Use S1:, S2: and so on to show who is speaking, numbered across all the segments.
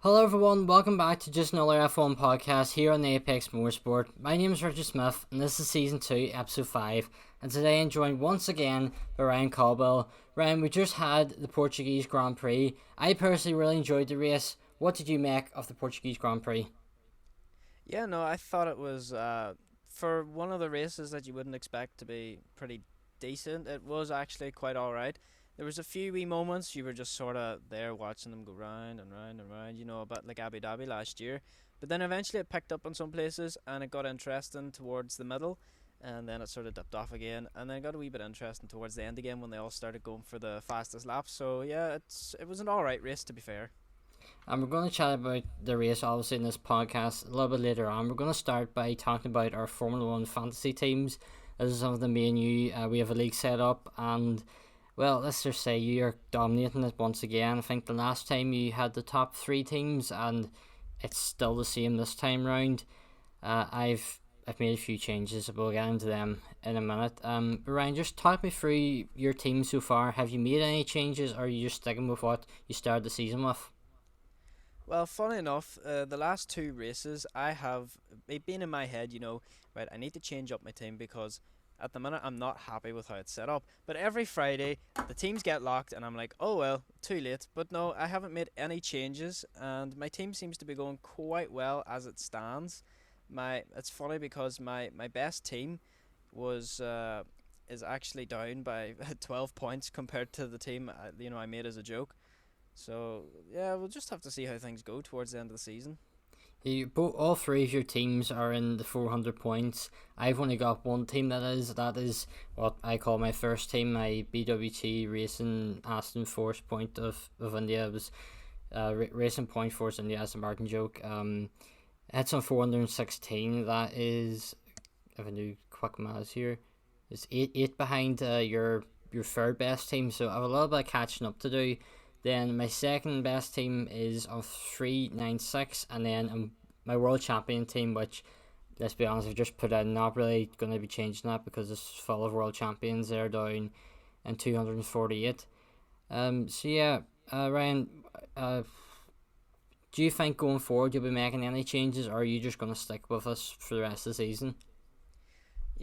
S1: Hello everyone, welcome back to just another F1 podcast here on the Apex Motorsport. My name is Richard Smyth and this is Season 2, Episode 5, and today I'm joined once again by Ryan Caldwell. Ryan, we just had the Portuguese Grand Prix. I personally really enjoyed the race. What did you make of the Portuguese Grand Prix?
S2: Yeah, no, I thought it was for one of the races that you wouldn't expect to be pretty decent. It was actually quite all right. There was a few wee moments you were just sort of there watching them go round and round and round, a bit like Abu Dhabi last year. But then eventually it picked up on some places and it got interesting towards the middle, and then it sort of dipped off again, and then it got a wee bit interesting towards the end again when they all started going for the fastest laps. So yeah, it was an all right race to be fair.
S1: And we're going to chat about the race obviously in this podcast a little bit later on. We're going to start by talking about our Formula 1 fantasy teams. This is something me and you, we have a league set up, and well, let's just say you're dominating it once again. I think the last time you had the top three teams, and it's still the same this time round. I've made a few changes. We'll get into them in a minute. But Ryan, just talk me through your team so far. Have you made any changes, or are you just sticking with what you started the season with?
S2: Well, funny enough, the last two races I have it been in my head, right, I need to change up my team because at the minute I'm not happy with how it's set up. But every Friday the teams get locked and I'm like, oh well, too late. But no, I haven't made any changes and my team seems to be going quite well as it stands. It's funny because my best team was is actually down by 12 points compared to the team I made as a joke. So yeah, we'll just have to see how things go towards the end of the season.
S1: All three of your teams are in the 400 points. I've only got one team that is what I call my first team, my BWT Racing Aston Force Point of India. It was Racing Point Force India as a Martin joke. It's on 416. That is, if I do quick maths here, it's eight behind your third best team. So I have a little bit of catching up to do. Then my second best team is of 396, and then my world champion team, which, let's be honest, I've just put in, not really going to be changing that because it's full of world champions. They're down in 248. So yeah, Ryan, do you think going forward you'll be making any changes, or are you just going to stick with us for the rest of the season?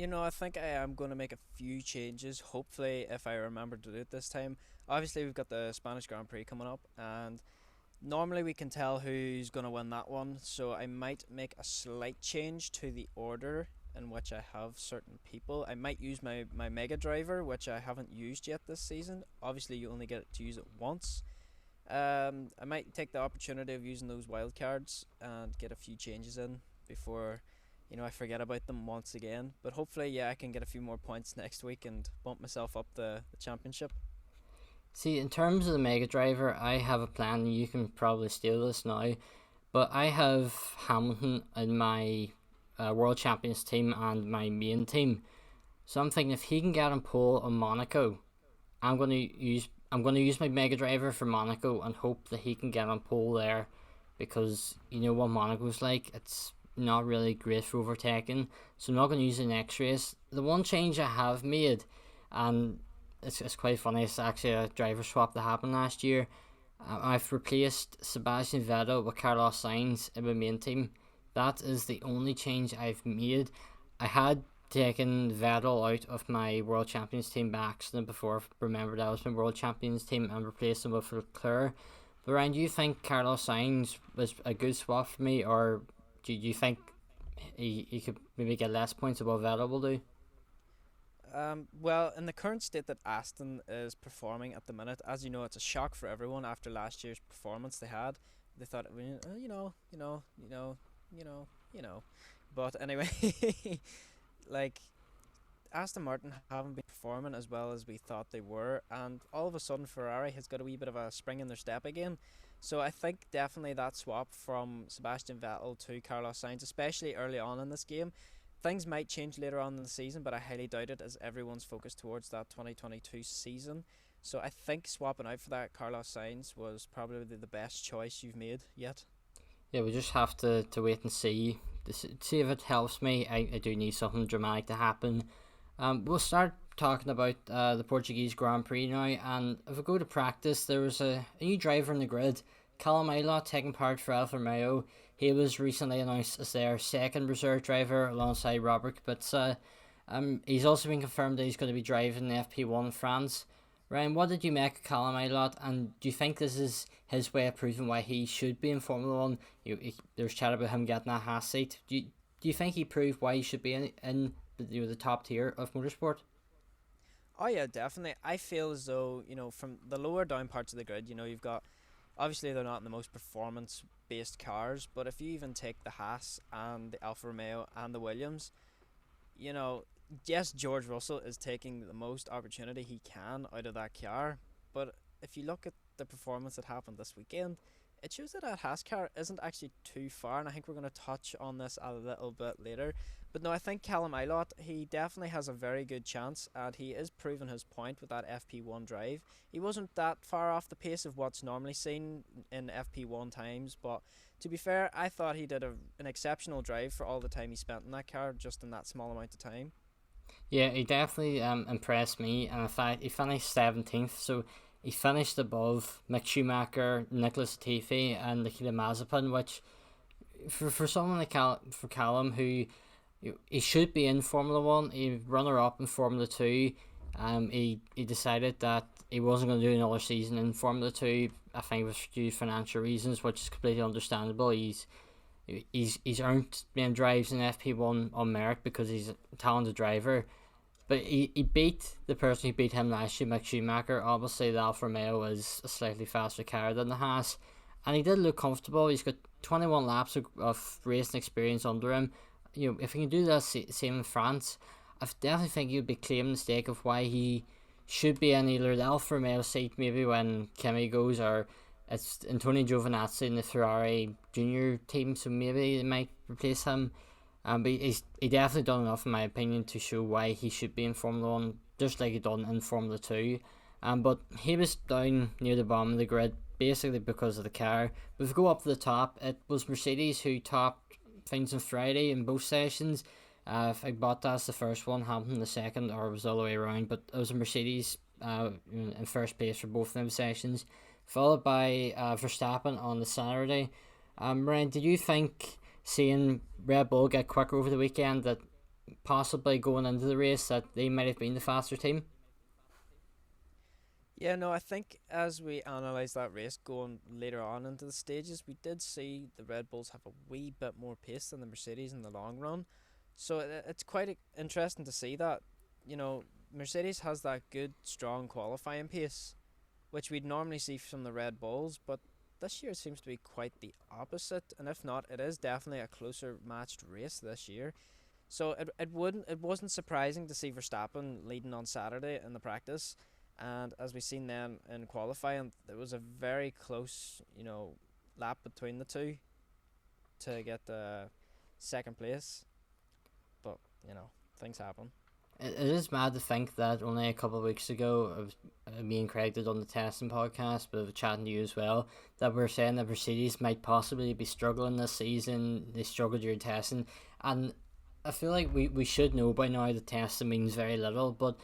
S2: I think I am going to make a few changes. Hopefully, if I remember to do it this time. Obviously, we've got the Spanish Grand Prix coming up, and normally we can tell who's going to win that one. So I might make a slight change to the order in which I have certain people. I might use my Mega Driver, which I haven't used yet this season. Obviously, you only get to use it once. I might take the opportunity of using those wildcards and get a few changes in before I forget about them once again. But hopefully, yeah, I can get a few more points next week and bump myself up the championship.
S1: See, in terms of the Mega Driver, I have a plan, and you can probably steal this now, but I have Hamilton in my World Champions team and my main team. So I'm thinking if he can get on pole on Monaco, I'm gonna use my Mega Driver for Monaco and hope that he can get on pole there, because you know what Monaco's like. It's not really great for overtaking. So I'm not gonna use the next race. The one change I have made, and it's quite funny. It's actually a driver swap that happened last year. I've replaced Sebastian Vettel with Carlos Sainz in my main team. That is the only change I've made. I had taken Vettel out of my World Champions team by accident before. Remember, that was my World Champions team, and replaced him with Leclerc. But Ryan, do you think Carlos Sainz was a good swap for me, or do you think he could maybe get less points above Vettel will do?
S2: Well, in the current state that Aston is performing at the minute, as you know, it's a shock for everyone after last year's performance they had. They thought, you know. But anyway, like Aston Martin haven't been performing as well as we thought they were, and all of a sudden Ferrari has got a wee bit of a spring in their step again. So I think definitely that swap from Sebastian Vettel to Carlos Sainz, especially early on in this game, things might change later on in the season, but I highly doubt it as everyone's focused towards that 2022 season. So I think swapping out for that Carlos Sainz was probably the best choice you've made yet.
S1: Yeah, we just have to wait and see see if it helps me. I do need something dramatic to happen. We'll start talking about the Portuguese Grand Prix now, and if we go to practice, there was a new driver in the grid Callum Ilott taking part for Alfa Romeo. He was recently announced as their second reserve driver alongside Robert Kubica. He's also been confirmed that he's going to be driving the FP1 in France. Ryan, what did you make of Callum Ilott, and do you think this is his way of proving why he should be in Formula One? There's chat about him getting a Haas seat. Do you think he proved why he should be in the top tier of motorsport?
S2: Oh yeah, definitely. I feel as though, from the lower down parts of the grid, you've got, obviously they're not in the most performance based cars, but if you even take the Haas and the Alfa Romeo and the Williams, you know, yes, George Russell is taking the most opportunity he can out of that car, but if you look at the performance that happened this weekend, it shows that a Haas car isn't actually too far, and I think we're going to touch on this a little bit later. But no, I think Callum Ilott, he definitely has a very good chance, and he is proving his point with that FP1 drive. He wasn't that far off the pace of what's normally seen in FP1 times, but to be fair, I thought he did an exceptional drive for all the time he spent in that car, just in that small amount of time.
S1: Yeah, he definitely impressed me, and in fact, he finished 17th, so he finished above Mick Schumacher, Nicholas Latifi, and Nikita Mazepin, which for someone like Callum, who he should be in Formula One, he runner up in Formula Two. He decided that he wasn't going to do another season in Formula Two. I think it was due to financial reasons, which is completely understandable. He's earned being drives in FP1 on merit because he's a talented driver. But he beat the person who beat him last year, Mick Schumacher. Obviously, the Alfa Romeo is a slightly faster car than the Haas. And he did look comfortable. He's got 21 laps of racing experience under him. If he can do that same in France, I definitely think you'd be claiming the stake of why he should be in either the Alfa Romeo seat, maybe when Kimi goes, or it's Antonio Giovinazzi in the Ferrari junior team, so maybe they might replace him. But he definitely done enough, in my opinion, to show why he should be in Formula 1, just like he done in Formula 2. But he was down near the bottom of the grid, basically because of the car. But if we go up to the top, it was Mercedes who topped things on Friday in both sessions. I think Bottas the first one, Hamilton the second, or it was the other way around, but it was a Mercedes in first place for both of them sessions, followed by Verstappen on the Saturday. Ryan, did you think seeing Red Bull get quicker over the weekend, that possibly going into the race that they might have been the faster team?
S2: Yeah, no, I think as we analyse that race going later on into the stages, we did see the Red Bulls have a wee bit more pace than the Mercedes in the long run. So it's quite interesting to see that, Mercedes has that good, strong qualifying pace, which we'd normally see from the Red Bulls, but this year it seems to be quite the opposite, and if not, it is definitely a closer matched race this year. So it wasn't surprising to see Verstappen leading on Saturday in the practice, and as we seen then in qualifying, there was a very close, lap between the two to get the second place. But things happen.
S1: It is mad to think that only a couple of weeks ago, it was, me and Craig did on the testing podcast, but I was chatting to you as well, that we're saying that Mercedes might possibly be struggling this season. They struggled during testing, and I feel like we should know by now that testing means very little, but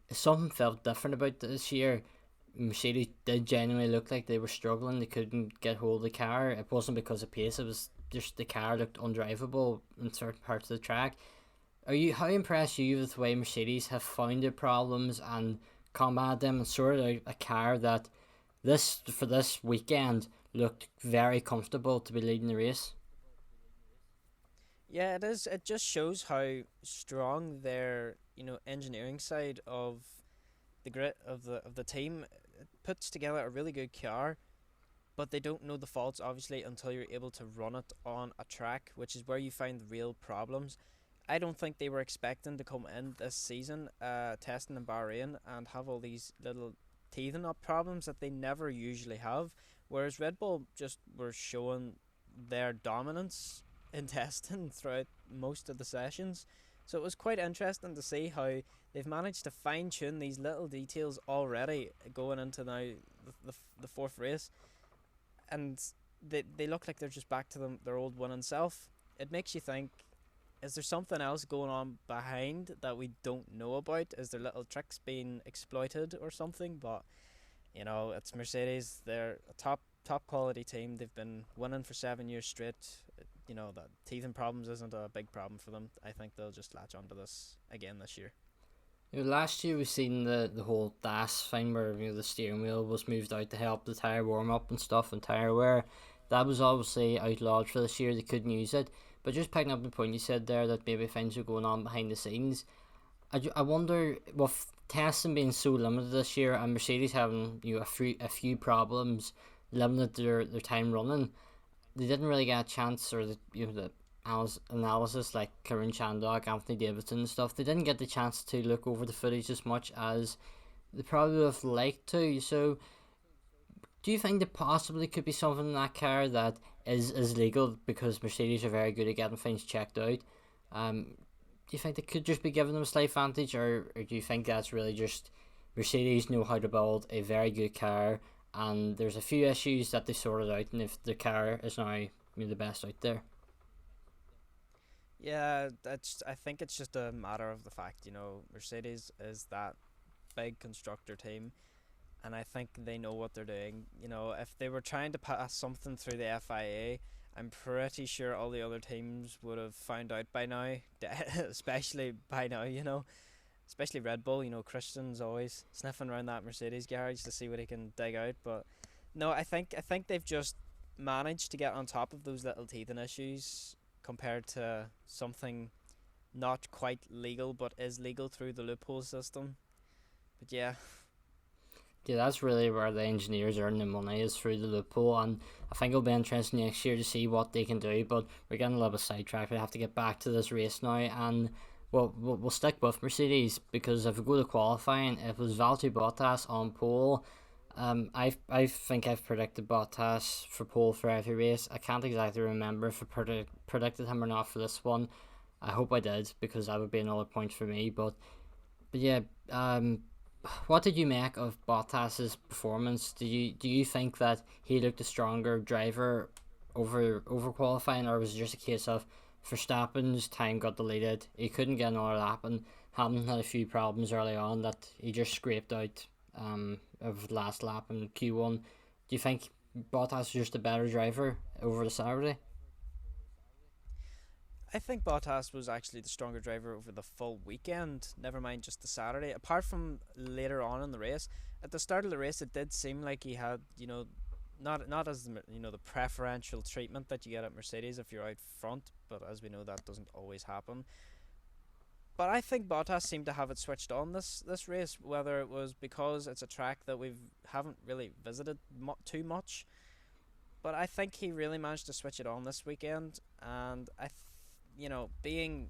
S1: something felt different about this year. Mercedes did genuinely look like they were struggling. They couldn't get hold of the car. It wasn't because of pace, it was just the car looked undrivable in certain parts of the track. How impressed are you with the way Mercedes have found their problems and combated them and sorted out a car that this weekend looked very comfortable to be leading the race?
S2: Yeah, it is. It just shows how strong their engineering side of the grit of the team. It puts together a really good car, but they don't know the faults obviously until you're able to run it on a track, which is where you find the real problems. I don't think they were expecting to come in this season, testing in Bahrain and have all these little teething up problems that they never usually have. Whereas Red Bull just were showing their dominance in testing throughout most of the sessions. So it was quite interesting to see how they've managed to fine tune these little details already going into now the fourth race, and they look like they're just back to their old winning self. It makes you think, is there something else going on behind that we don't know about? Is there little tricks being exploited or something? But it's Mercedes. They're a top top quality team. They've been winning for 7 years straight. That teething problems isn't a big problem for them. I think they'll just latch onto this again this year.
S1: Last year we seen the whole DAS thing where the steering wheel was moved out to help the tyre warm up and stuff and tyre wear. That was obviously outlawed for this year. They couldn't use it. But just picking up the point you said there that maybe things are going on behind the scenes, I wonder, with testing being so limited this year and Mercedes having a few problems limited their time running, they didn't really get a chance, or the analysis like Karen Shandog, Anthony Davidson and stuff, they didn't get the chance to look over the footage as much as they probably would have liked to. So do you think there possibly could be something in that car that is legal, because Mercedes are very good at getting things checked out? Do you think they could just be giving them a slight advantage, or do you think that's really just Mercedes know how to build a very good car and there's a few issues that they sorted out, and if the car is now the best out there?
S2: Yeah, I think it's just a matter of the fact, Mercedes is that big constructor team, and I think they know what they're doing. If they were trying to pass something through the FIA, I'm pretty sure all the other teams would have found out by now, especially by now, especially Red Bull. Christian's always sniffing around that Mercedes garage to see what he can dig out. But no, I think they've just managed to get on top of those little teething issues compared to something not quite legal but is legal through the loophole system. But yeah.
S1: Yeah, that's really where the engineers earn the money, is through the loophole, and I think it'll be interesting next year to see what they can do. But we're getting a little bit sidetracked. We have to get back to this race now, and we'll stick with Mercedes, because if we go to qualifying, it was Valtteri Bottas on pole. I think I've predicted Bottas for pole for every race. I can't exactly remember if I predicted him or not for this one. I hope I did, because that would be another point for me. But yeah, what did you make of Bottas's performance? Do you think that he looked a stronger driver over qualifying, or was it just a case of Verstappen's time got deleted, he couldn't get another lap, and Hamilton had a few problems early on that he just scraped out of the last lap in Q1? Do you think Bottas was just a better driver over the Saturday?
S2: I think Bottas was actually the stronger driver over the full weekend, never mind just the Saturday. Apart from later on in the race, at the start of the race, it did seem like he had, not as the preferential treatment that you get at Mercedes if you're out front, but as we know, that doesn't always happen. But I think Bottas seemed to have it switched on this race, whether it was because it's a track that we haven't really visited too much. But I think he really managed to switch it on this weekend, and being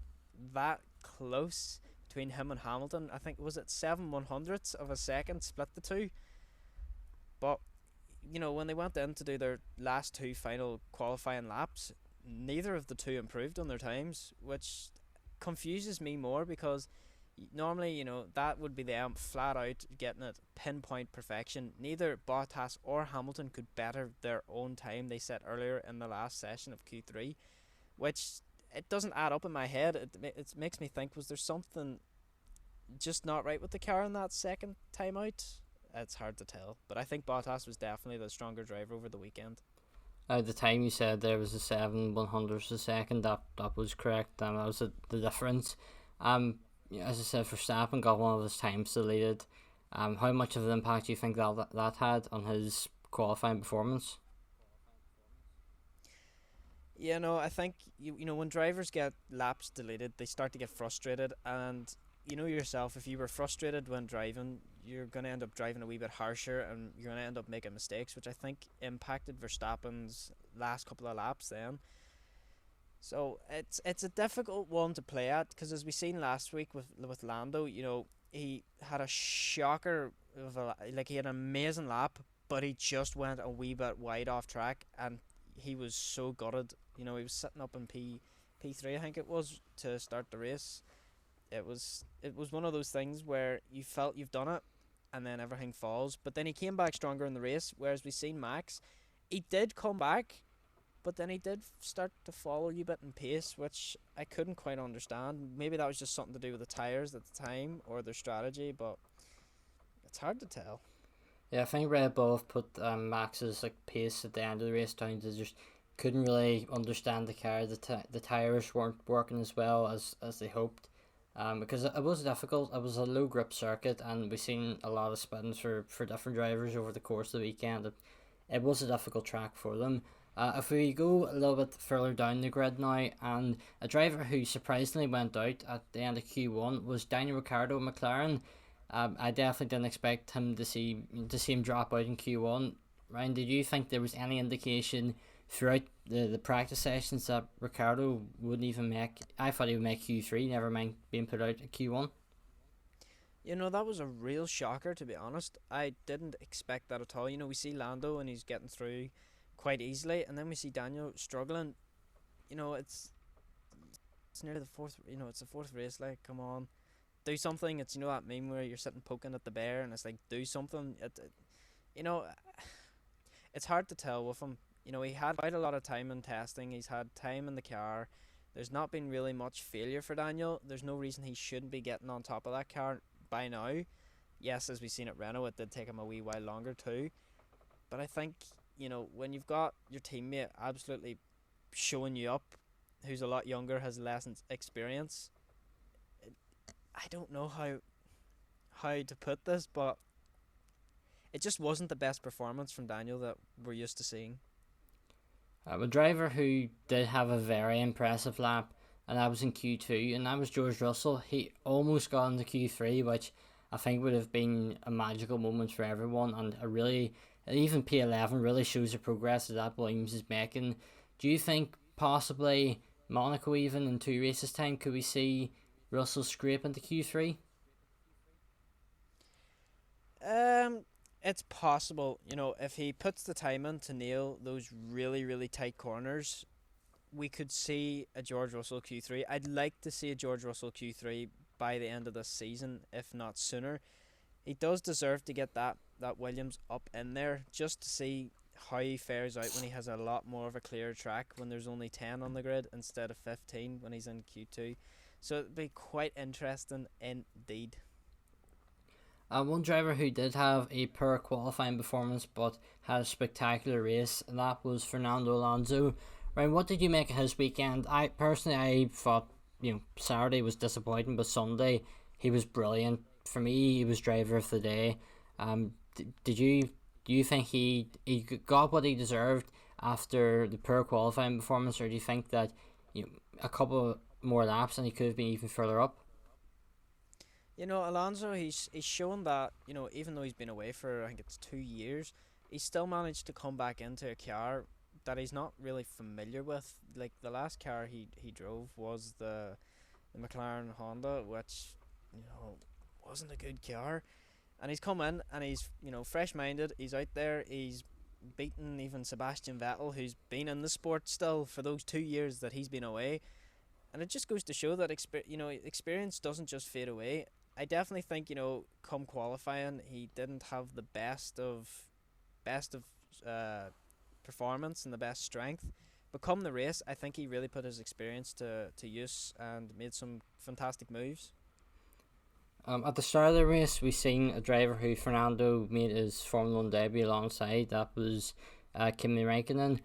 S2: that close between him and Hamilton, I think, was it 7/100ths of a second split the two. But when they went in to do their last two final qualifying laps, neither of the two improved on their times, which confuses me more, because normally that would be them flat out getting it pinpoint perfection. Neither Bottas or Hamilton could better their own time they set earlier in the last session of Q3, which it doesn't add up in my head. It makes me think, was there something just not right with the car in that second time out? It's hard to tell, but I think Bottas was definitely the stronger driver over the weekend.
S1: At the time you said there was a 7/100ths a second, that was correct, and that was the difference. As I said, Verstappen got one of his times deleted. How much of an impact do you think that had on his qualifying performance?
S2: Yeah, no, I think when drivers get laps deleted, they start to get frustrated, and yourself, if you were frustrated when driving, you're going to end up driving a wee bit harsher, and you're going to end up making mistakes, which I think impacted Verstappen's last couple of laps then. So it's a difficult one to play at, because as we seen last week with Lando, he had a shocker he had an amazing lap, but he just went a wee bit wide off track, and he was so gutted. He was sitting up in P3, I think it was, to start the race. It was one of those things where you felt you've done it, and then everything falls. But then he came back stronger in the race, whereas we seen Max, he did come back, but then he did start to fall a little bit in pace, which I couldn't quite understand. Maybe that was just something to do with the tyres at the time or their strategy, but it's hard to tell.
S1: Yeah, I think Red Bull have put Max's like pace at the end of the race down to just couldn't really understand the car. The tires weren't working as well as they hoped. Because it was difficult. It was a low grip circuit, and we've seen a lot of spins for different drivers over the course of the weekend. It was a difficult track for them. If we go a little bit further down the grid now, and a driver who surprisingly went out at the end of Q1 was Daniel Ricciardo McLaren. I definitely didn't expect him to see him drop out in Q1. Ryan, did you think there was any indication throughout the practice sessions that Ricciardo wouldn't even make? I thought he would make Q3, never mind being put out at Q1.
S2: That was a real shocker, to be honest. I didn't expect that at all. We see Lando and he's getting through quite easily, and then we see Daniel struggling. It's nearly the fourth. It's the fourth race. Like, come on, do something. It's that meme where you're sitting poking at the bear, and it's like, do something. You know, it's hard to tell with him. He had quite a lot of time in testing. He's had time in the car. There's not been really much failure for Daniel. There's no reason he shouldn't be getting on top of that car by now. Yes, as we've seen at Renault, it did take him a wee while longer too. But I think, when you've got your teammate absolutely showing you up, who's a lot younger, has less experience, I don't know how to put this, but it just wasn't the best performance from Daniel that we're used to seeing.
S1: A driver who did have a very impressive lap, and that was in Q2, and that was George Russell. He almost got into Q3, which I think would have been a magical moment for everyone, and even P11 really shows the progress that Williams is making. Do you think possibly Monaco, even in 2 races time, could we see Russell scrape into Q3?
S2: It's possible. If he puts the time in to nail those really, really tight corners, we could see a George Russell Q3. I'd like to see a George Russell Q3 by the end of this season, if not sooner. He does deserve to get that Williams up in there, just to see how he fares out when he has a lot more of a clear track, when there's only 10 on the grid instead of 15 when he's in Q2. So it'd be quite interesting indeed.
S1: One driver who did have a poor qualifying performance but had a spectacular race, and that was Fernando Alonso. Ryan, what did you make of his weekend? I thought Saturday was disappointing, but Sunday he was brilliant. For me, he was driver of the day. Do you think he got what he deserved after the poor qualifying performance, or do you think that a couple more laps and he could have been even further up?
S2: Alonso, he's shown that, even though he's been away for, I think it's 2 years, he's still managed to come back into a car that he's not really familiar with. Like, the last car he drove was the McLaren Honda, which, wasn't a good car. And he's come in and he's, fresh-minded. He's out there. He's beaten even Sebastian Vettel, who's been in the sport still for those 2 years that he's been away. And it just goes to show that experience doesn't just fade away. I definitely think, come qualifying, he didn't have the best of performance and the best strength. But come the race, I think he really put his experience to use and made some fantastic moves.
S1: At the start of the race, we seen a driver who Fernando made his Formula 1 debut alongside. That was Kimi Räikkönen.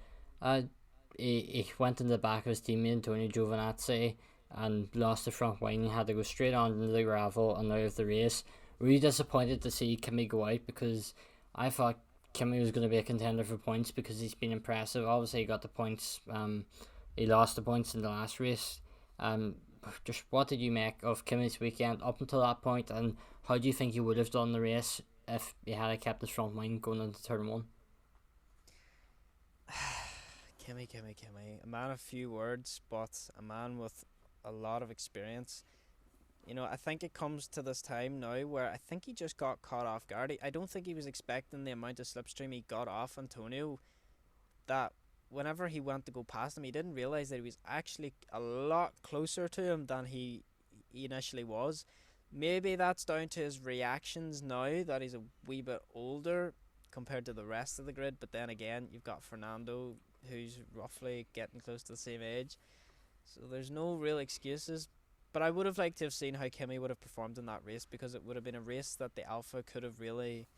S1: He went in the back of his teammate Antonio Giovinazzi and lost the front wing. He had to go straight on into the gravel and out of the race. Really disappointed to see Kimi go out, because I thought Kimi was going to be a contender for points because he's been impressive. Obviously, he got the points. He lost the points in the last race. Just what did you make of Kimi's weekend up until that point, and how do you think he would have done the race if he had kept his front wing going into turn one?
S2: Kimi. A man of few words, but a man with a lot of experience. I think it comes to this time now where I think he just got caught off guard. I don't think he was expecting the amount of slipstream he got off Antonio, that whenever he went to go past him, he didn't realise that he was actually a lot closer to him than he initially was. Maybe that's down to his reactions now that he's a wee bit older compared to the rest of the grid, but then again, you've got Fernando, who's roughly getting close to the same age. So there's no real excuses. But I would have liked to have seen how Kimi would have performed in that race, because it would have been a race that the Alpha could have really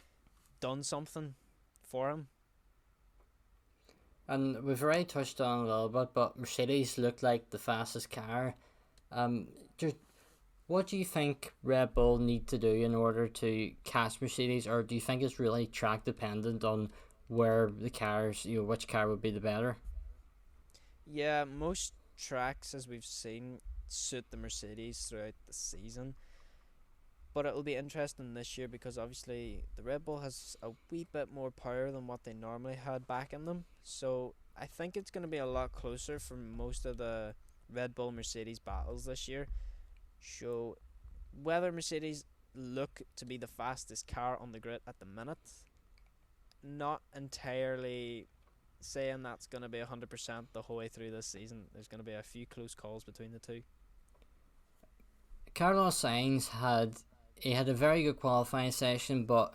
S2: done something for him.
S1: And we've already touched on it a little bit, but Mercedes looked like the fastest car. Um, what do you think Red Bull need to do in order to catch Mercedes, or do you think it's really track dependent on where the cars, which car would be the better?
S2: Yeah, most tracks, as we've seen, suit the Mercedes throughout the season. But it'll be interesting this year because obviously the Red Bull has a wee bit more power than what they normally had back in them. So I think it's going to be a lot closer for most of the Red Bull Mercedes battles this year. So whether Mercedes look to be the fastest car on the grid at the minute, not entirely saying that's going to be 100% the whole way through this season. There's going to be a few close calls between the two.
S1: Carlos Sainz had a very good qualifying session, but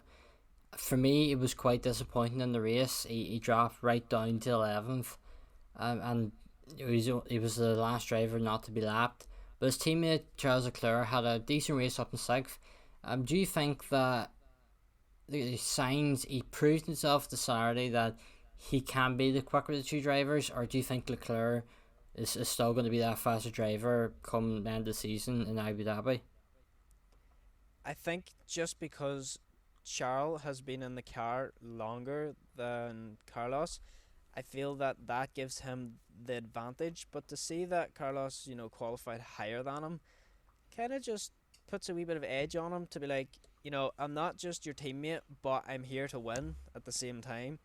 S1: for me it was quite disappointing in the race. He dropped right down to 11th, and he was the last driver not to be lapped. But his teammate Charles Leclerc had a decent race up in 6th. Do you think that the Sainz, he proved himself this Saturday that he can be the quicker of the two drivers, or do you think Leclerc is still going to be that faster driver come the end of the season in Abu Dhabi?
S2: I think just because Charles has been in the car longer than Carlos, I feel that that gives him the advantage. But to see that Carlos, qualified higher than him, kind of just puts a wee bit of edge on him to be like, I'm not just your teammate, but I'm here to win at the same time.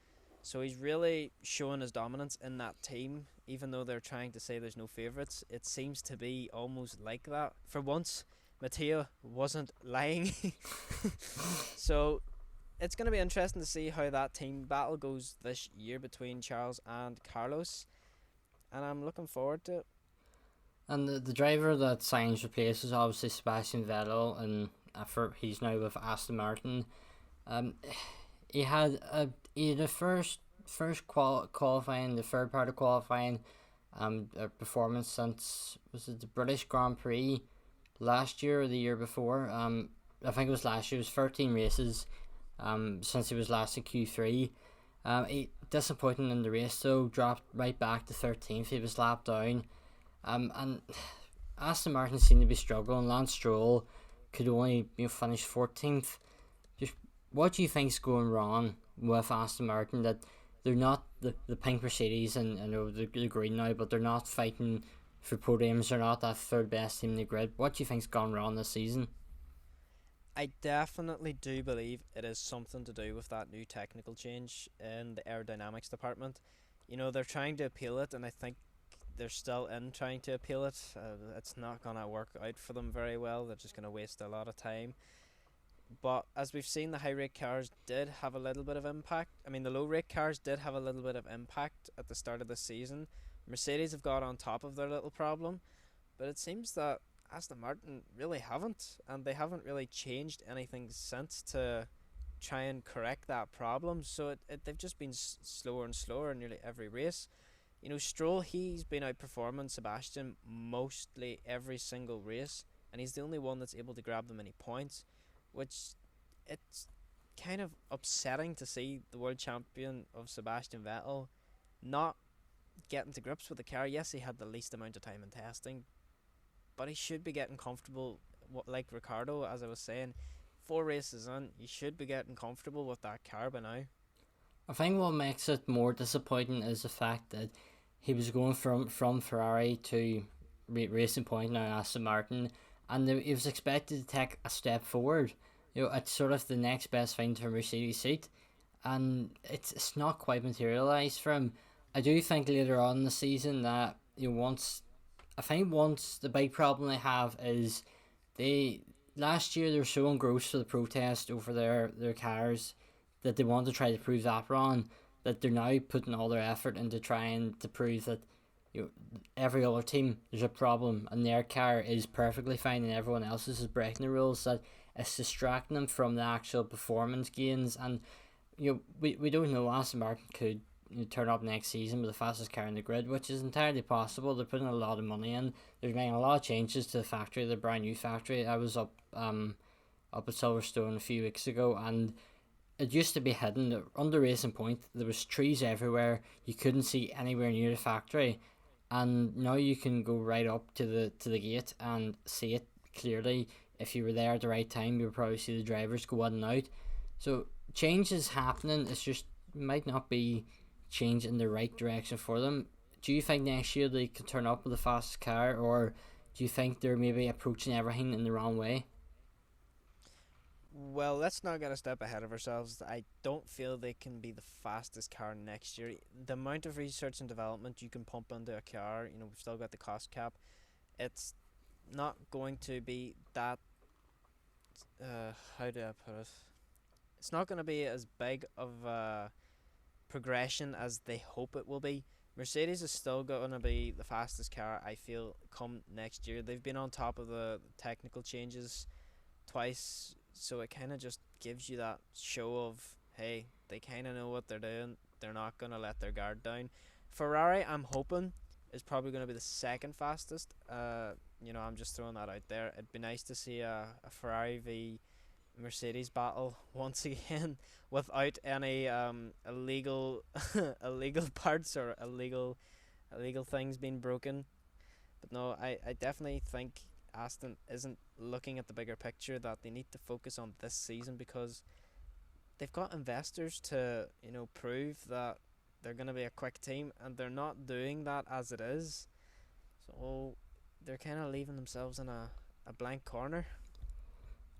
S2: So he's really showing his dominance in that team, even though they're trying to say there's no favourites. It seems to be almost like that. For once, Matteo wasn't lying. So it's going to be interesting to see how that team battle goes this year between Charles and Carlos. And I'm looking forward to it.
S1: And the driver that Sainz replaces obviously Sebastian Vettel, and he's now with Aston Martin. He had the first qualifying, the third part of qualifying, performance since, was it the British Grand Prix last year or the year before? I think it was last year. It was 13 races since he was last in Q3. He disappointing in the race though, dropped right back to 13th. He was lapped down. And Aston Martin seemed to be struggling. Lance Stroll could only finish 14th. Just what do you think's going wrong with Aston Martin, that they're not the pink Mercedes, and I know they're green now, but they're not fighting for podiums? They're not that third best team in the grid. What do you think's gone wrong this season?
S2: I definitely do believe it is something to do with that new technical change in the aerodynamics department. They're trying to appeal it, and I think they're still in trying to appeal it. It's not going to work out for them very well. They're just going to waste a lot of time. But as we've seen, the high rate cars did have a little bit of impact. I mean, the low rate cars did have a little bit of impact at the start of the season. Mercedes have got on top of their little problem, but it seems that Aston Martin really haven't, and they haven't really changed anything since to try and correct that problem. So they've just been slower and slower in nearly every race. Stroll, he's been outperforming Sebastian mostly every single race, and he's the only one that's able to grab them any points, which it's kind of upsetting to see the world champion of Sebastian Vettel not getting to grips with the car. Yes, he had the least amount of time in testing, but he should be getting comfortable, like Ricardo, as I was saying. 4 races in, you should be getting comfortable with that car by now.
S1: I think what makes it more disappointing is the fact that he was going from Ferrari to Racing Point, now Aston Martin, and he was expected to take a step forward. It's sort of the next best thing to a Mercedes seat, and it's not quite materialised for him. I do think later on in the season that once the big problem they have is last year they were so engrossed for the protest over their cars that they want to try to prove that wrong, that they're now putting all their effort into trying to prove that every other team there's a problem and their car is perfectly fine and everyone else's is breaking the rules, that it's distracting them from the actual performance gains. And we don't know, Aston Martin could turn up next season with the fastest car in the grid, which is entirely possible. They're putting a lot of money in. They're making a lot of changes to the factory, the brand new factory. I was up at Silverstone a few weeks ago, and it used to be hidden under Racing Point. There was trees everywhere. You couldn't see anywhere near the factory, and now you can go right up to the gate and see it clearly. If you were there at the right time, you would probably see the drivers go in and out. So change is happening. It's just might not be change in the right direction for them. Do you think next year they can turn up with the fastest car, or do you think they're maybe approaching everything in the wrong way?
S2: Well, let's not get a step ahead of ourselves. I don't feel they can be the fastest car next year. The amount of research and development you can pump into a car, we've still got the cost cap. It's not going to be that. How do I put it? It's not going to be as big of a progression as they hope it will be. Mercedes is still going to be the fastest car, I feel, come next year. They've been on top of the technical changes twice, so it kind of just gives you that show of, hey, they kind of know what they're doing. They're not going to let their guard down. Ferrari, I'm hoping, is probably going to be the second fastest. I'm just throwing that out there. It'd be nice to see a Ferrari v Mercedes battle once again without any illegal illegal parts or illegal things being broken. But no, I definitely think Aston isn't looking at the bigger picture, that they need to focus on this season because they've got investors to prove that they're going to be a quick team, and they're not doing that as it is. So they're kind of leaving themselves in a blank corner.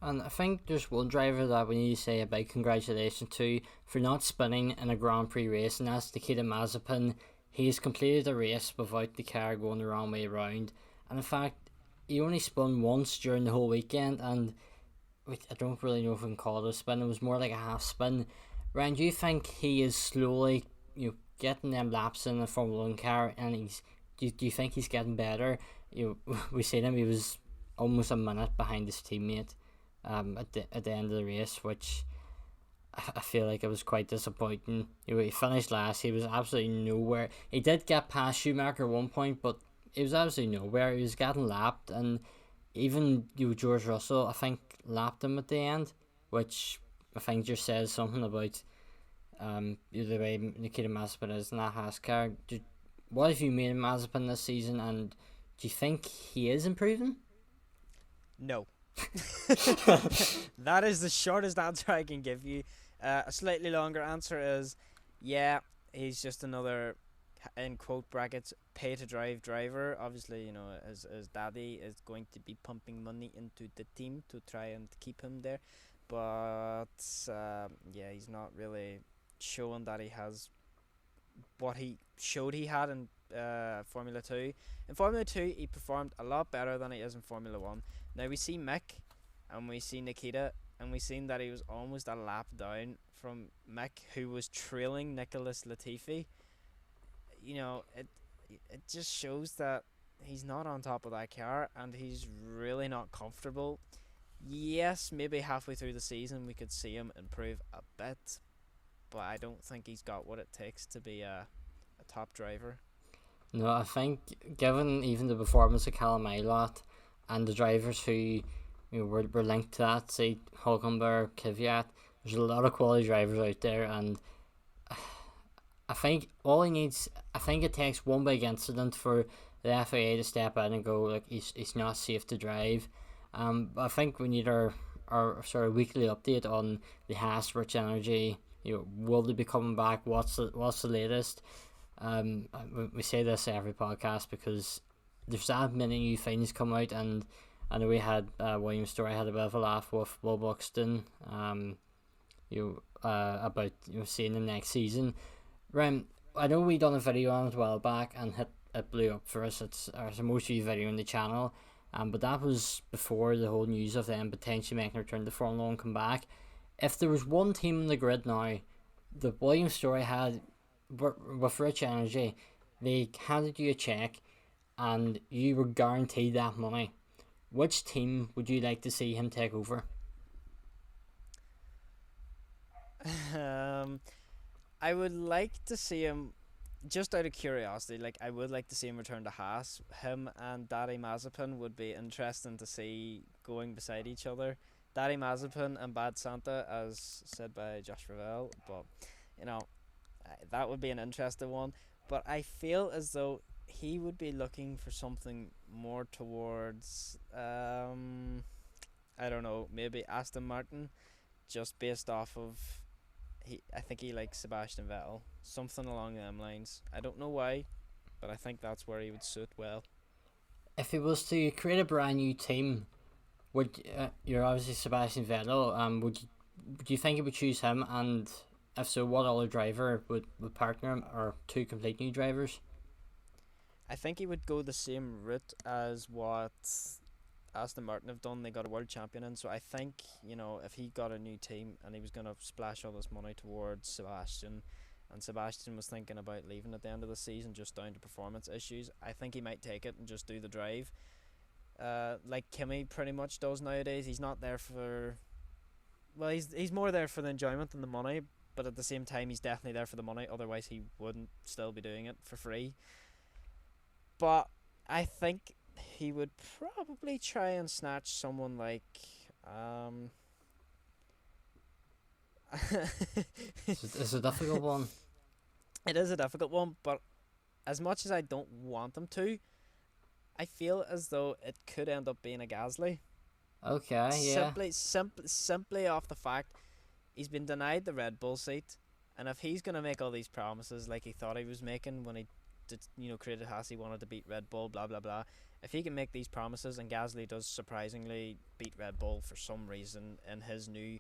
S1: And I think there's one driver that we need to say a big congratulations to for not spinning in a Grand Prix race, and that's Nikita Mazepin. He's completed the race without the car going the wrong way around. And in fact, he only spun once during the whole weekend, and I don't really know if we can call it a spin. It was more like a half spin. Ryan, do you think he is slowly getting them laps in the Formula 1 car, and do you think he's getting better? We seen him, he was almost a minute behind his teammate at the end of the race, which I feel like it was quite disappointing. He finished last. He was absolutely nowhere. He did get past Schumacher at one point, but he was absolutely nowhere. He was getting lapped, and even George Russell, I think, lapped him at the end, which I think just says something about the way Nikita Mazepin is in that Haas car. What have you made of Mazepin this season, and do you think he is improving?
S2: No. That is the shortest answer I can give you. A slightly longer answer is, yeah, he's just another, in quote brackets, pay to drive driver. Obviously, his daddy is going to be pumping money into the team to try and keep him there. But he's not really showing that he has what he showed he had in Formula 2. In Formula 2, he performed a lot better than he is in Formula 1. Now we see Mick and we see Nikita, and we seen that he was almost a lap down from Mick, who was trailing Nicholas Latifi. It just shows that he's not on top of that car, and he's really not comfortable. Yes, maybe halfway through the season we could see him improve a bit, but I don't think he's got what it takes to be a top driver.
S1: No, I think given even the performance of Callum Aylott and the drivers who were linked to that, say Hulkenberg, Kvyat, there's a lot of quality drivers out there, and I think all he needs, I think it takes one big incident for the FIA to step in and go, like, he's not safe to drive. I think we need our sort of weekly update on the Haas Rich Energy. Will they be coming back? What's the latest? We say this every podcast because there's that many new things come out, and I know we had William Story had a bit of a laugh with Will Buxton about seeing them next season. Rem, I know we done a video on it a while back and it blew up for us. It's our most viewed video on the channel, but that was before the whole news of them potentially making a return to Formula 1 come back. If there was one team in the grid now that William Story had with Rich Energy, they handed you a check and you were guaranteed that money, which team would you like to see him take over?
S2: I would like to see him, just out of curiosity, I would like to see him return to Haas. Him and Daddy Mazepin would be interesting to see going beside each other. Daddy Mazepin and Bad Santa, as said by Josh Ravel. But you know, that would be an interesting one. But I feel as though he would be looking for something more towards I don't know, maybe Aston Martin, just based off of I think he likes Sebastian Vettel, something along them lines. I don't know why, but I think that's where he would suit well.
S1: If he was to create a brand new team, would you're obviously Sebastian Vettel? Would you think he would choose him? And if so, what other driver would partner him, or two complete new drivers?
S2: I think he would go the same route as what Aston Martin have done. They got a world champion in, so I think, if he got a new team and he was gonna splash all this money towards Sebastian, and Sebastian was thinking about leaving at the end of the season just down to performance issues, I think he might take it and just do the drive. Like Kimi pretty much does nowadays. He's not there for, well, he's more there for the enjoyment than the money, but at the same time he's definitely there for the money. Otherwise he wouldn't still be doing it for free. But I think he would probably try and snatch someone like
S1: It's a difficult one.
S2: it is a difficult one, but as much as I don't want them to, I feel as though it could end up being a Gasly.
S1: Okay, yeah.
S2: Simply off the fact he's been denied the Red Bull seat, and if he's gonna make all these promises like he thought he was making when he did, created Haas, he wanted to beat Red Bull, blah blah blah. If he can make these promises and Gasly does surprisingly beat Red Bull for some reason in his new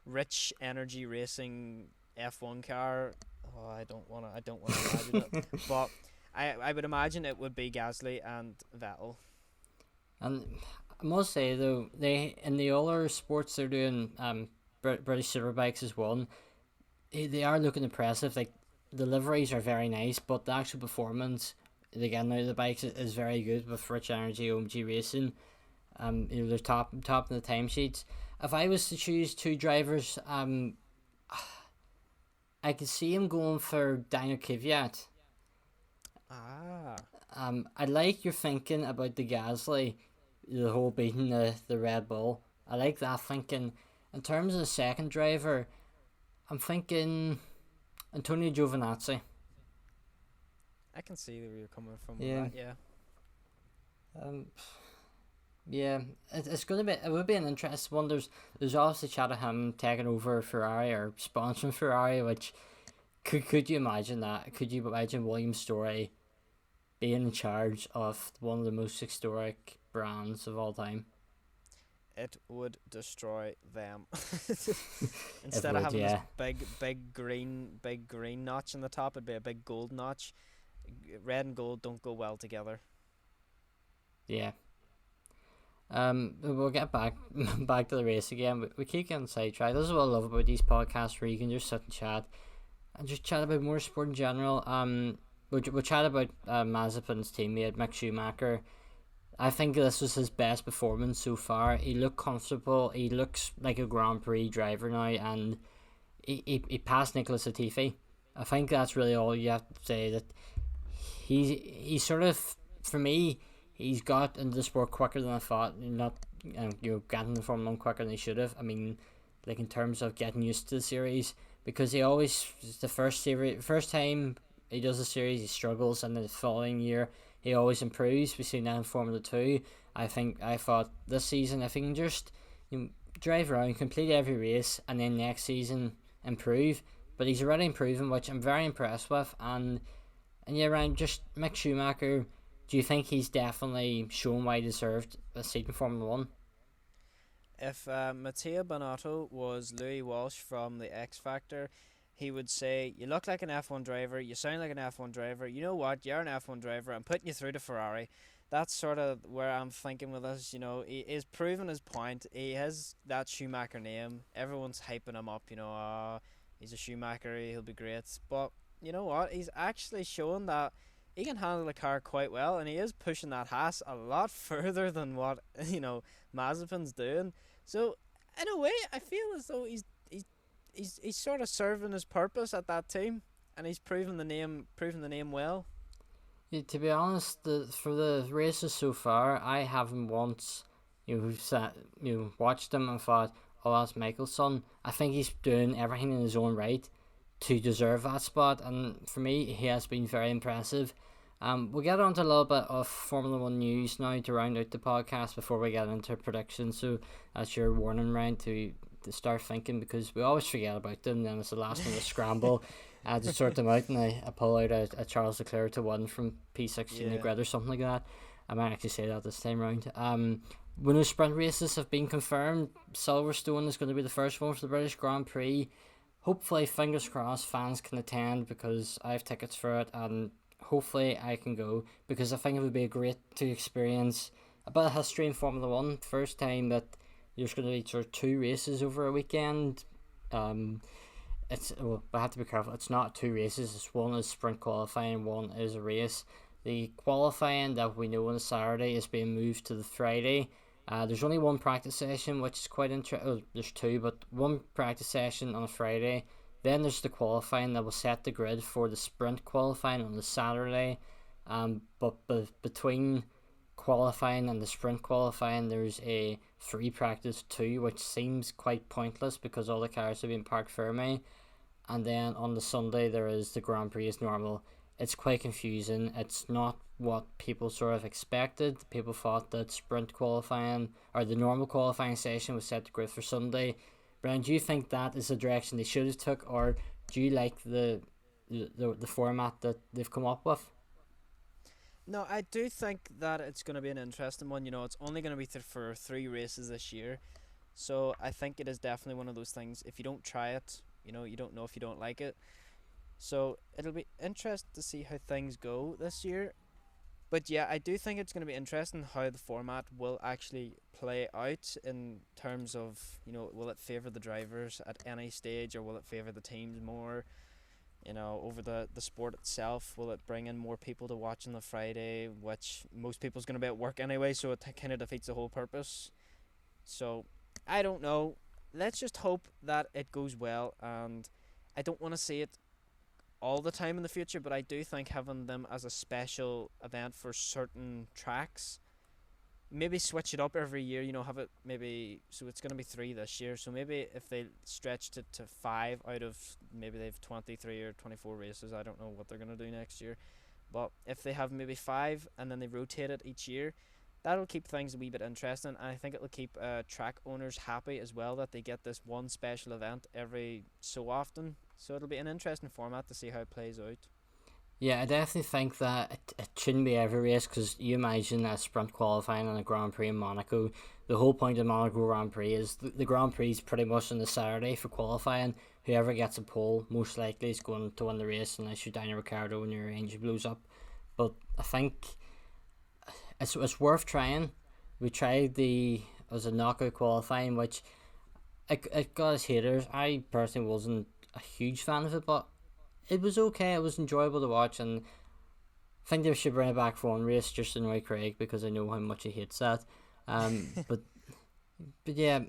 S2: rich energy racing F1 car, I don't wanna imagine it, but I would imagine it would be Gasly and Vettel.
S1: And I must say though, they in the other sports they're doing British Superbikes is one. They are looking impressive. Like the liveries are very nice, but the actual performance they get out of the bikes is very good with Rich Energy OMG Racing. They're top in the timesheets. If I was to choose two drivers, I could see him going for Daniel Kvyat. I like your thinking about the Gasly, the whole beating the Red Bull. I like that thinking. In terms of the second driver, I'm thinking Antonio Giovinazzi.
S2: I can see where you're coming from
S1: Yeah.
S2: with that, yeah.
S1: Yeah, it's gonna be. It would be an interesting one. There's obviously chat of him taking over Ferrari or sponsoring Ferrari, which could you imagine that? Could you imagine William Story being in charge of one of the most historic brands of all time?
S2: It would destroy them. Instead of having this big green notch on the top, it'd be a big gold notch. Red and gold don't go well together.
S1: Yeah. We'll get back to the race again. We keep getting sidetracked. This is what I love about these podcasts, where you can just sit and chat about motorsport in general. We'll chat about Mazepin's teammate Mick Schumacher. I think this was his best performance so far. He looked comfortable. He looks like a Grand Prix driver now, and he passed Nicholas Latifi. I think that's really all you have to say. That he's sort of, for me, he's got into the sport quicker than I thought. Not getting the Formula 1 quicker than he should have. I mean, like in terms of getting used to the series, because he always, the first time he does a series he struggles, and the following year he always improves. We've seen that in Formula 2. I thought this season, if he can just drive around, complete every race, and then next season improve. But he's already improving, which I'm very impressed with. And yeah, Ryan, just Mick Schumacher, do you think he's definitely shown why he deserved a seat in Formula 1?
S2: If Matteo Binotto was Louis Walsh from the X Factor, he would say, you look like an F1 driver, you sound like an F1 driver, you know what, you're an F1 driver, I'm putting you through to Ferrari. That's sort of where I'm thinking with this. He is proving his point. He has that Schumacher name. Everyone's hyping him up, he's a Schumacher, he'll be great. But you know what, he's actually shown that he can handle the car quite well, and he is pushing that Haas a lot further than what Mazepin's doing. So in a way, I feel as though he's sort of serving his purpose at that team, and he's proving the name well.
S1: Yeah, to be honest, for the races so far, I haven't once, who sat, watched him and thought, oh, that's Michael's son. I think he's doing everything in his own right to deserve that spot, and for me, he has been very impressive. We'll get on to a little bit of Formula 1 news now to round out the podcast before we get into predictions. So that's your warning round to start thinking, because we always forget about them, and then it's the last one to scramble to sort them out, and I pull out a Charles Leclerc to win from P16 in the grid or something like that. I might actually say that this time round. When the sprint races have been confirmed, Silverstone is going to be the first one for the British Grand Prix. Hopefully, fingers crossed, fans can attend, because I have tickets for it, and hopefully I can go, because I think it would be great to experience a bit of history in Formula 1. First time that there's going to be sort of 2 races over a weekend. I have to be careful. It's not 2 races. It's one is sprint qualifying, one is a race. The qualifying that we know on a Saturday is being moved to the Friday. There's only one practice session, which is quite interesting. Oh, there's 2, but one practice session on a Friday. Then there's the qualifying that will set the grid for the sprint qualifying on the Saturday. But between qualifying and the sprint qualifying, there's a free practice 2, which seems quite pointless because all the cars have been parked for me. And then on the Sunday, there is the Grand Prix as normal. It's quite confusing. It's not what people sort of expected. People thought that sprint qualifying or the normal qualifying session was set to grid for Sunday. Brian, do you think that is the direction they should have took, or do you like the format that they've come up with?
S2: No, I do think that it's going to be an interesting one. It's only going to be for 3 races this year. So I think it is definitely one of those things. If you don't try it, you don't know if you don't like it. So it'll be interesting to see how things go this year. But yeah, I do think it's going to be interesting how the format will actually play out in terms of, will it favour the drivers at any stage, or will it favour the teams more? Over the sport itself, will it bring in more people to watch on the Friday, which most people's going to be at work anyway, so it kind of defeats the whole purpose. So I don't know. Let's just hope that it goes well, and I don't want to see it all the time in the future, but I do think having them as a special event for certain tracks, maybe switch it up every year, have it maybe, so it's going to be 3 this year, so maybe if they stretched it to 5 out of, maybe they've 23 or 24 races, I don't know what they're going to do next year, but if they have maybe 5 and then they rotate it each year, that'll keep things a wee bit interesting, and I think it'll keep track owners happy as well, that they get this one special event every so often. So it'll be an interesting format to see how it plays out.
S1: Yeah, I definitely think that it shouldn't be every race, because you imagine a sprint qualifying and a Grand Prix in Monaco. The whole point of Monaco Grand Prix is the Grand Prix is pretty much on the Saturday for qualifying. Whoever gets a pole most likely is going to win the race, unless you're Daniel Ricciardo and your engine blows up. But I think it's worth trying. We tried as a knockout qualifying, which it got its haters. I personally wasn't a huge fan of it, but it was okay. It was enjoyable to watch, and I think they should bring it back for one race just to annoy Craig, because I know how much he hates that. But yeah,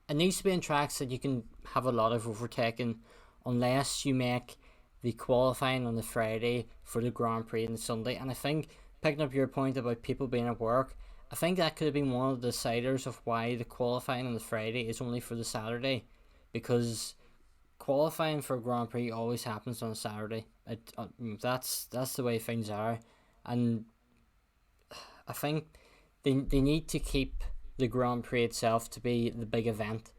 S1: it needs to be in tracks that you can have a lot of overtaking, unless you make the qualifying on the Friday for the Grand Prix on the Sunday. And I think, picking up your point about people being at work, I think that could have been one of the deciders of why the qualifying on the Friday is only for the Saturday, because qualifying for Grand Prix always happens on a Saturday. That's the way things are, and I think they need to keep the Grand Prix itself to be the big event,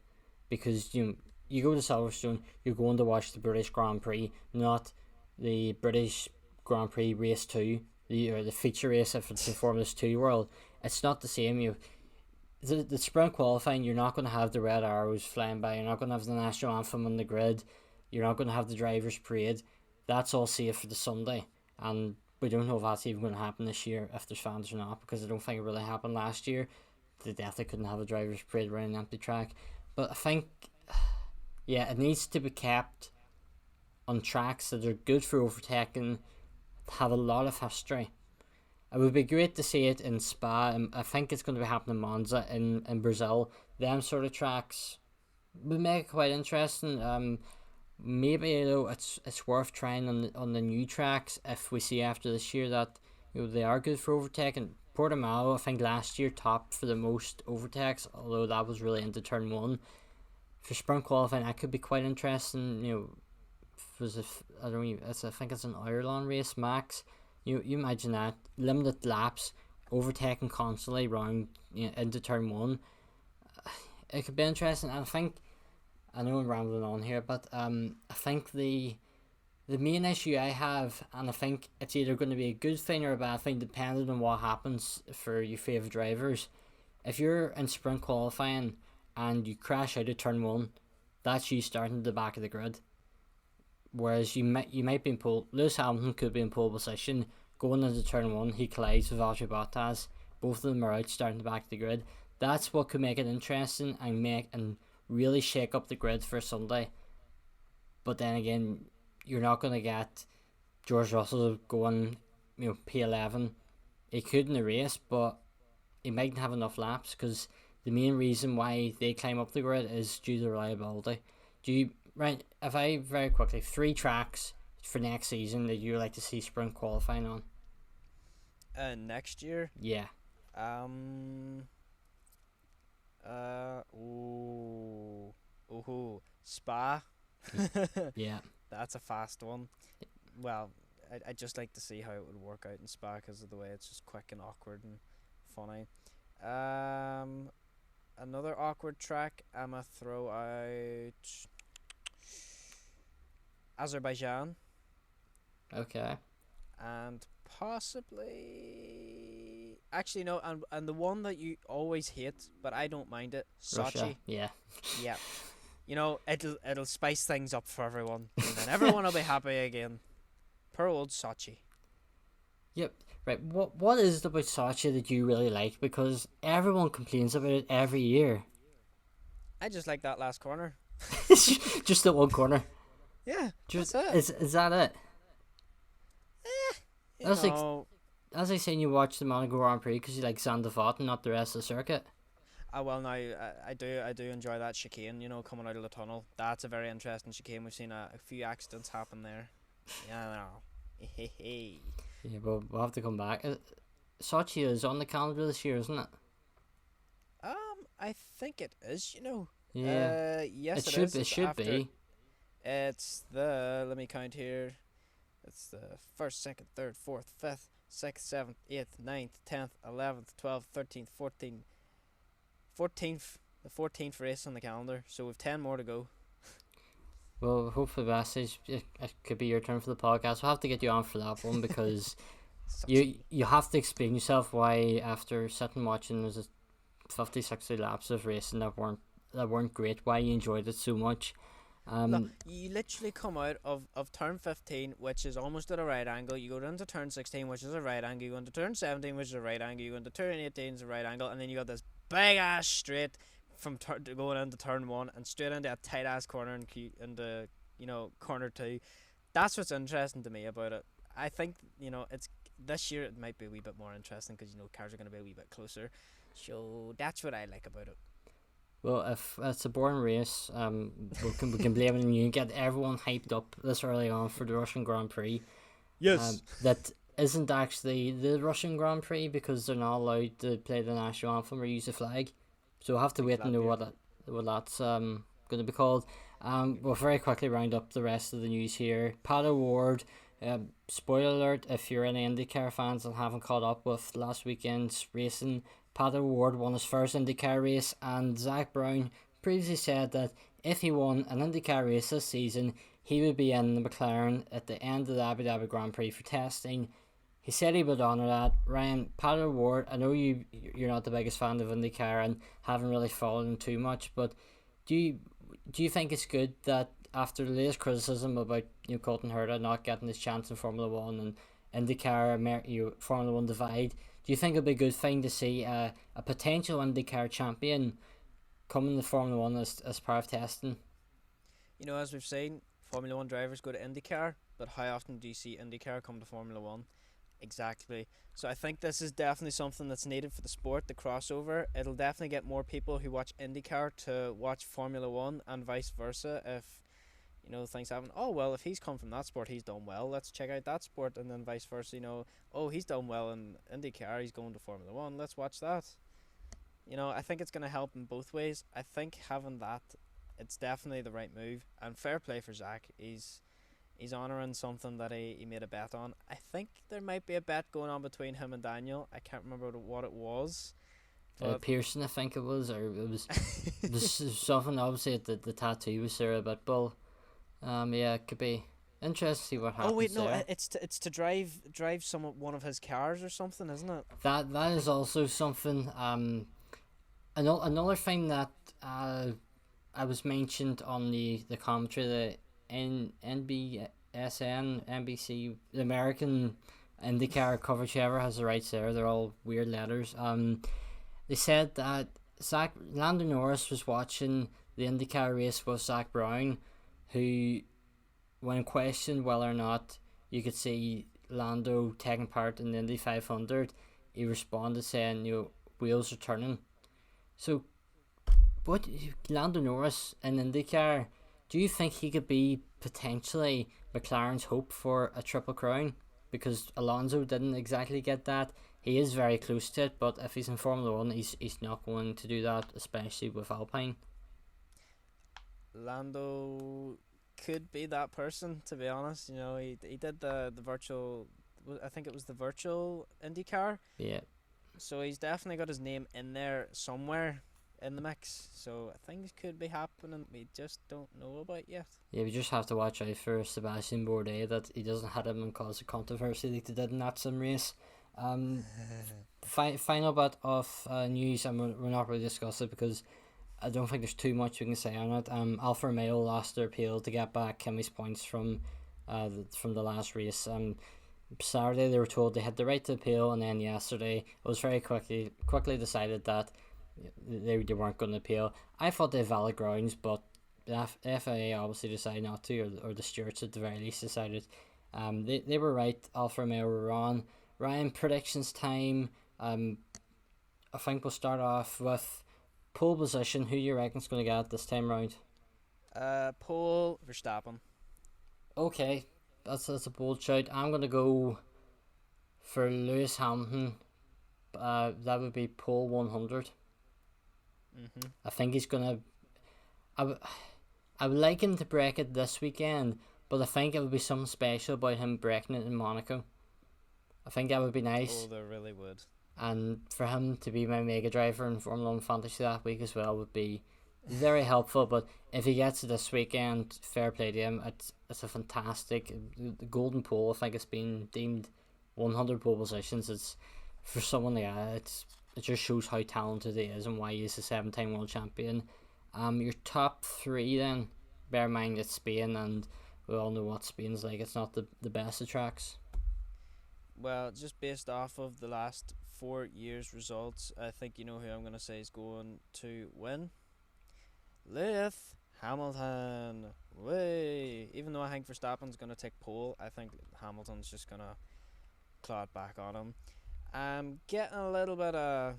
S1: because you go to Silverstone, you're going to watch the British Grand Prix, not the British Grand Prix Race 2, the feature race if it's in Formula 2 world. It's not the same. The sprint qualifying, you're not going to have the red arrows flying by, you're not going to have the national anthem on the grid, you're not going to have the drivers' parade. That's all safe for the Sunday, and we don't know if that's even going to happen this year, if there's fans or not, because I don't think it really happened last year. They definitely couldn't have a drivers' parade around an empty track. But I think, yeah, it needs to be kept on tracks that are good for overtaking, have a lot of history. It would be great to see it in Spa, and I think it's going to be happening in Monza in Brazil. Them sort of tracks would make it quite interesting. Maybe it's worth trying on the new tracks if we see after this year that they are good for overtaking. Portimao, I think last year topped for the most overtakes, although that was really into turn one. For sprint qualifying, that could be quite interesting. I don't even, I think it's an Ireland race max. You imagine that limited laps, overtaking constantly round into turn one. It could be interesting. And I know I'm rambling on here, but I think the main issue I have, and I think it's either going to be a good thing or a bad thing, depending on what happens for your favourite drivers. If you're in sprint qualifying and you crash out of turn one, that's you starting at the back of the grid. Whereas you might be in pole. Lewis Hamilton could be in pole position going into turn one. He collides with Valtteri Bottas. Both of them are out starting at the back of the grid. That's what could make it interesting and really shake up the grid for Sunday. But then again, you're not going to get George Russell going, P11. He could in the race, but he mightn't have enough laps because the main reason why they climb up the grid is due to reliability. If I very quickly, 3 tracks for next season that you like to see sprint qualifying on?
S2: Next year?
S1: Yeah.
S2: Spa.
S1: Yeah.
S2: That's a fast one. Well, I just like to see how it would work out in Spa because of the way it's just quick and awkward and funny. Another awkward track I'ma throw out Azerbaijan.
S1: Okay.
S2: And possibly, actually no, and the one that you always hate, but I don't mind it, Sochi.
S1: Russia. Yeah.
S2: Yeah. It'll spice things up for everyone, and then everyone will be happy again. Poor old Sochi.
S1: Yep. Right. What is it about Sochi that you really like? Because everyone complains about it every year.
S2: I just like that last corner.
S1: Just that one corner.
S2: Yeah.
S1: Just
S2: that's it.
S1: Is that it?
S2: That's
S1: as I saying, you watch the Monaco Grand Prix because you like Zandvoort and not the rest of the circuit.
S2: Well, now I do enjoy that chicane. Coming out of the tunnel. That's a very interesting chicane. We've seen a few accidents happen there. Yeah.
S1: Yeah, but we'll have to come back. Sochi is on the calendar this year, isn't it?
S2: I think it is.
S1: Yeah.
S2: Yes,
S1: It should be.
S2: It's the, let me count here. It's the 1st, 2nd, 3rd, 4th, 5th, 6th, 7th, 8th, 9th, 10th, 11th, 12th, 13th, 14th, the 14th race on the calendar. So we've 10 more to go.
S1: Well, hopefully, Bassage, it could be your turn for the podcast. We'll have to get you on for that one because you have to explain yourself why after sitting watching there's 50, 60 laps of racing that weren't great, why you enjoyed it so much.
S2: Look, you literally come out of turn 15, which is almost at a right angle. You go down to turn 16, which is a right angle. You go into turn 17, which is a right angle. You go into turn 18, is a right angle. And then you got this big ass straight from going into turn 1 and straight into a tight ass corner into corner 2. That's what's interesting to me about it. I think it's this year it might be a wee bit more interesting because cars are going to be a wee bit closer. So that's what I like about it.
S1: Well, if it's a boring race, we can blame it on you and get everyone hyped up this early on for the Russian Grand Prix.
S2: Yes.
S1: That isn't actually the Russian Grand Prix because they're not allowed to play the national anthem or use the flag. So we'll have to wait and know what that's going to be called. We'll very quickly round up the rest of the news here. Pat O'Ward, spoiler alert, if you're any IndyCar fans and haven't caught up with last weekend's racing, Pat O'Ward won his first IndyCar race, and Zach Brown previously said that if he won an IndyCar race this season, he would be in the McLaren at the end of the Abu Dhabi Grand Prix for testing. He said he would honour that. Ryan, Pat O'Ward, I know you're not the biggest fan of IndyCar and haven't really followed him too much, but do you think it's good that after the latest criticism about Colton Herta not getting his chance in Formula 1 and IndyCar, Formula 1 divide, do you think it would be a good thing to see a potential IndyCar champion coming to Formula 1 as part of testing?
S2: As we've seen, Formula 1 drivers go to IndyCar, but how often do you see IndyCar come to Formula 1? Exactly. So I think this is definitely something that's needed for the sport, the crossover. It'll definitely get more people who watch IndyCar to watch Formula 1 and vice versa if, things happen. Oh, well, if he's come from that sport, he's done well. Let's check out that sport, and then vice versa. Oh, he's done well in IndyCar. He's going to Formula One. Let's watch that. I think it's going to help in both ways. I think having that, it's definitely the right move. And fair play for Zach. He's honouring something that he made a bet on. I think there might be a bet going on between him and Daniel. I can't remember what it was.
S1: Pearson, I think it was, or it was something. Obviously, the tattoo was Sarah Bitbull. Yeah, it could be interesting to see what happens.
S2: Oh wait, no,
S1: there.
S2: it's to drive one of his cars or something, isn't it?
S1: That is also something. Another thing that I was mentioned on the commentary, the NBC, the American IndyCar coverage, whoever has the rights there, they're all weird letters. They said that Lando Norris was watching the IndyCar race with Zach Brown, who, when questioned whether or not you could see Lando taking part in the Indy 500, he responded saying, wheels are turning. So, what Lando Norris in IndyCar, do you think he could be potentially McLaren's hope for a triple crown? Because Alonso didn't exactly get that. He is very close to it, but if he's in Formula 1, he's not going to do that, especially with Alpine.
S2: Lando could be that person, to be honest. He did the virtual, I think it was the virtual IndyCar.
S1: Yeah.
S2: So he's definitely got his name in there somewhere in the mix. So things could be happening we just don't know about yet.
S1: Yeah, we just have to watch out for Sebastian Bourdais, that he doesn't hit him and cause a controversy like they did in that sim race. Final bit of news, and we're not really discussing it because I don't think there's too much we can say on it. Alfa Romeo lost their appeal to get back Kimi's points from the last race. Saturday they were told they had the right to appeal, and then yesterday it was very quickly decided that they weren't going to appeal. I thought they had valid grounds, but the FIA obviously decided not to, or the stewards at the very least decided. They were right. Alfa Romeo were wrong. Ryan, predictions time. I think we'll start off with pole position. Who you reckon's going to get this time round?
S2: Pole Verstappen.
S1: Okay, that's a bold shout. I'm going to go for Lewis Hamilton. That would be pole 100.
S2: Mm-hmm.
S1: I think he's going to... I would like him to break it this weekend, but I think it would be something special about him breaking it in Monaco. I think that would be nice.
S2: Oh, there really would.
S1: And for him to be my mega driver in Formula 1 Fantasy that week as well would be very helpful. But if he gets it this weekend, fair play to him. It's a fantastic... The golden pole, I think it's been deemed 100 pole positions. It's for someone like that, it just shows how talented he is and why he's a 7-time world champion. Your top three then, bear in mind it's Spain, and we all know what Spain's like. It's not the best of tracks.
S2: Well, just based off of the last 4 years' results, I think you know who I'm going to say is going to win. Lewis Hamilton. Way. Even though I think Verstappen's going to take pole, I think Hamilton's just going to claw it back on him. I'm getting a little bit of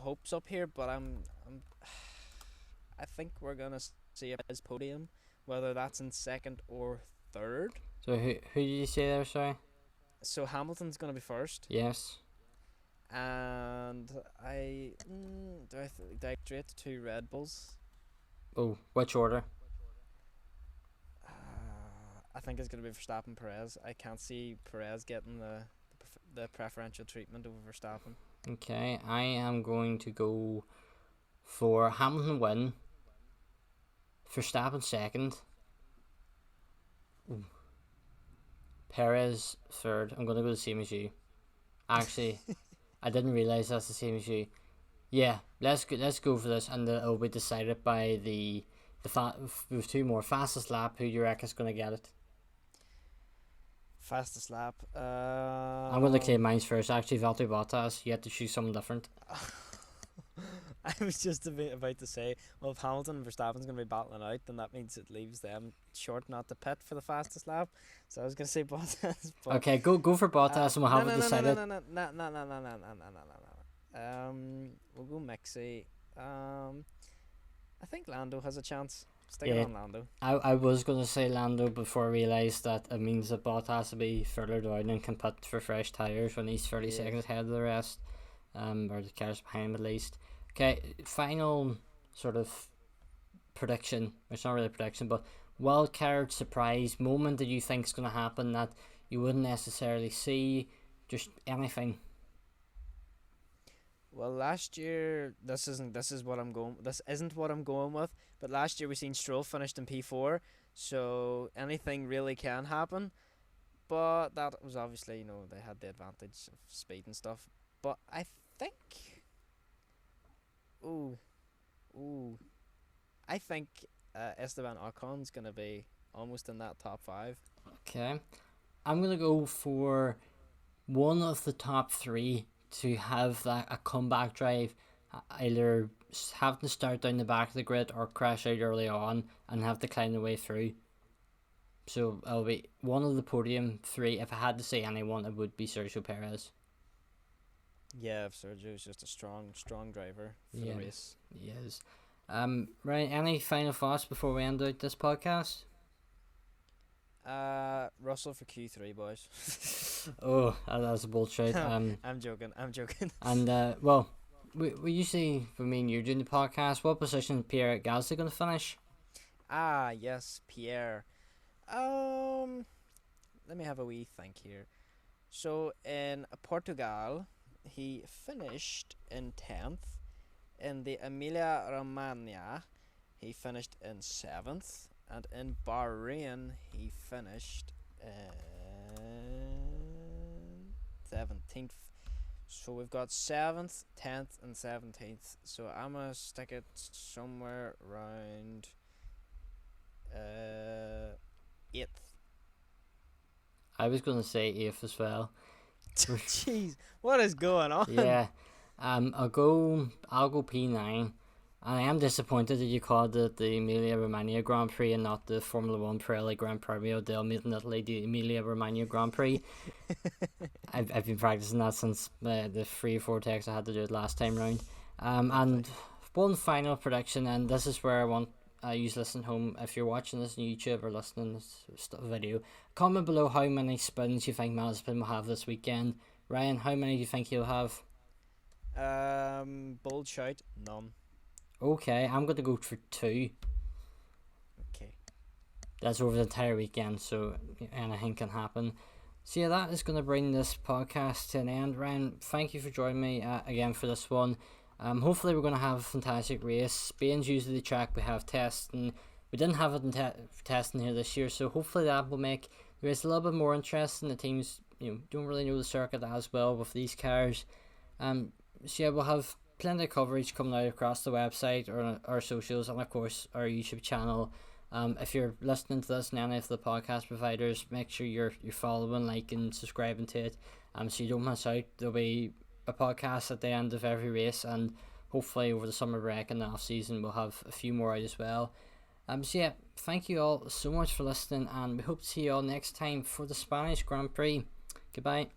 S2: hopes up here, but I think we're going to see his podium, whether that's in second or third.
S1: So who did you say there, sorry?
S2: So Hamilton's going to be first.
S1: Yes.
S2: And do I straight to 2 Red Bulls?
S1: Oh, which order?
S2: I think it's going to be Verstappen Perez. I can't see Perez getting the preferential treatment over Verstappen.
S1: Okay, I am going to go for Hamilton win, Verstappen second, Perez third. I'm going to go the same as you. Actually, I didn't realise that's the same as you. Yeah, let's go for this, and it'll be decided by with 2 more. Fastest lap, who you reckon's going to get it?
S2: Fastest lap.
S1: I'm going to claim mine first. Actually, Valtteri Bottas, you have to choose something different.
S2: I was just about to say, well, if Hamilton and Verstappen's going to be battling out, then that means it leaves them short not to pit for the fastest lap. So I was going to say Bottas. But,
S1: okay, go for Bottas, and we'll have it decided.
S2: No. We'll go Mixie. I think Lando has a chance. Sticking
S1: Yeah.
S2: on Lando.
S1: I was going to say Lando before I realised that it means that Bottas has to be further down and can pit for fresh tyres when he's 30
S2: Yeah.
S1: seconds ahead of the rest, or the cars behind him at least. Okay, final sort of prediction. It's not really a prediction, but wild card surprise moment that you think is going to happen that you wouldn't necessarily see. Just anything.
S2: Well, last year this isn't what I'm going with. But last year we seen Stroll finished in P4, so anything really can happen. But that was obviously, they had the advantage of speed and stuff. But I think, ooh, ooh, I think Esteban Ocon's gonna be almost in that top five.
S1: Okay, I'm gonna go for one of the top three to have that a comeback drive, either have to start down the back of the grid or crash out early on and have to climb the way through. So it'll be one of the podium three. If I had to say anyone, it would be Sergio Perez.
S2: Yeah, Sergio's just a strong driver for the race.
S1: He is. Ryan, any final thoughts before we end out this podcast?
S2: Russell for Q3, boys.
S1: Oh, that's a bold shout.
S2: I'm joking.
S1: And well, we usually, for me and you doing the podcast, what position is Pierre Gasly going to finish?
S2: Ah, yes, Pierre. Let me have a wee think here. So in Portugal, he finished in 10th. In the Emilia Romagna, he finished in 7th. And in Bahrain, he finished in 17th. So we've got 7th, 10th, and 17th. So I'm going to stick it somewhere around 8th.
S1: I was going to say 8th as well.
S2: Jeez, what is going on?
S1: Yeah, I'll go P9. I am disappointed that you called it the Emilia Romagna Grand Prix and not the Formula One Pirelli Gran Premio del Italy, the Emilia Romagna Grand Prix. I've been practicing that since the 3 or 4 takes I had to do it last time round. And one final prediction, and this is where I want you listen home. If you're watching this on YouTube or listening to this video, comment below how many spins you think Mazepin will have this weekend. Ryan, how many do you think he'll have?
S2: Bold shout, none.
S1: Okay, I'm going to go for 2.
S2: Okay.
S1: That's over the entire weekend, so anything can happen. So yeah, that is going to bring this podcast to an end. Ryan, thank you for joining me again for this one. Hopefully we're going to have a fantastic race. Spain's usually the track we have testing. We didn't have it in testing here this year, so hopefully that will make the race a little bit more interesting. The teams don't really know the circuit as well with these cars. So yeah, we'll have plenty of coverage coming out across the website or our socials and of course our YouTube channel. If you're listening to this in any of the podcast providers, make sure you're following, liking, subscribing to it, so you don't miss out. There'll be a podcast at the end of every race, and hopefully over the summer break and the off season we'll have a few more out as well. So yeah, thank you all so much for listening, and we hope to see you all next time for the Spanish Grand Prix. Goodbye.